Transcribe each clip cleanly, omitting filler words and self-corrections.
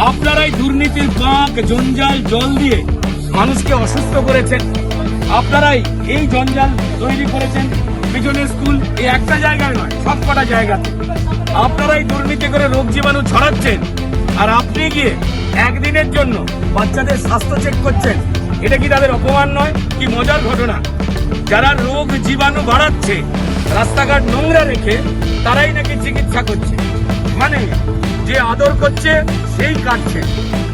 আপনারাই দুর্নীতির বাঁক জঞ্জাল জল দিয়ে মানুষকে অসুস্থ করেছেন। আপনারাই এই জঞ্জাল তৈরি করেছেন। পিছনের স্কুল এই একটা জায়গায় নয়, সবকটা জায়গাতে আপনারাই দুর্নীতি করে রোগ জীবাণু ছড়াচ্ছেন। আর আপনি গিয়ে একদিনের জন্য বাচ্চাদের স্বাস্থ্য চেক করছেন। এটা কি তাদের অপমান নয়? কি মজার ঘটনা! যারা রোগ জীবাণু বাড়াচ্ছে, রাস্তাঘাট নোংরা রেখে তারাই নাকি চিকিৎসা করছে। মানে যে আদর করছে সেই কাটছে।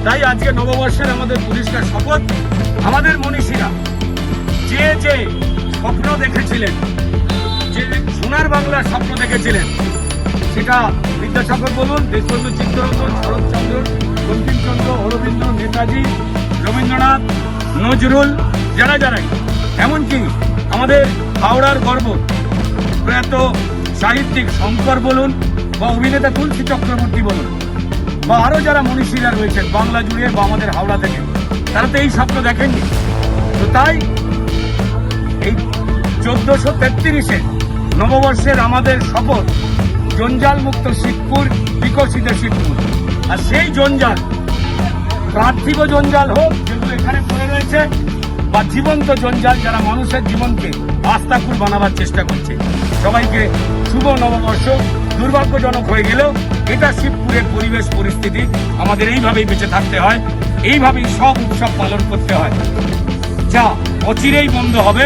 তাই আজকে নববর্ষের আমাদের পুলিশরা শপথ, আমাদের মনীষীরা যে যে স্বপ্ন দেখেছিলেন, যে সোনার বাংলার স্বপ্ন দেখেছিলেন, সেটা বিদ্যাসাগর বলুন, দেশবন্ধু চিত্তরঞ্জন, শরৎচন্দ্র, বঙ্কিমচন্দ্র, অরবিন্দ, নেতাজি, রবীন্দ্রনাথ, নজরুল, যারাই এমনকি আমাদের হাওড়ার গর্ব প্রয়াত সাহিত্যিক শঙ্কর বলুন, বা অভিনেতা তুলসী চক্রবর্তী বলুন, বা আরো যারা মনীষীরা রয়েছেন বাংলা জুড়ে বা আমাদের হাওড়া থেকে, তারা তো এই স্বপ্ন দেখেননি। তো তাই এই 1433-এ নববর্ষের আমাদের শপথ, জঞ্জাল মুক্ত শিবপুর, বিকশিত শিবপুর। আর সেই জঞ্জাল, পার্থিব জঞ্জাল হোক যেগুলো এখানে পড়ে রয়েছে, বা জীবন্ত জঞ্জাল যারা মানুষের জীবনকে আস্তাকুর বানাবার চেষ্টা করছে। সবাইকে শুভ নববর্ষ। দুর্ভাগ্যজনক হয়ে গেলেও এটা শিবপুরের পরিবেশ পরিস্থিতি, আমাদের এইভাবেই বেঁচে থাকতে হয়, এইভাবেই সব উৎসব পালন করতে হয়, যা অচিরেই বন্ধ হবে।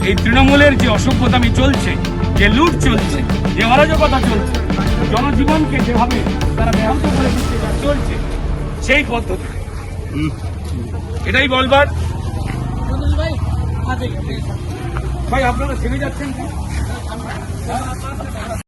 এই তৃণমূলের যে অসভ্যতামি চলছে, যে লুট চলছে, যে অরাজকতা চলছে, জনজীবনকে যেভাবে তারা ব্যাহত করে দিচ্ছে, যা চলছে সেই পদ্ধতি, এটাই বলবার। ভাই আপনারা থেমে যাচ্ছেন কি?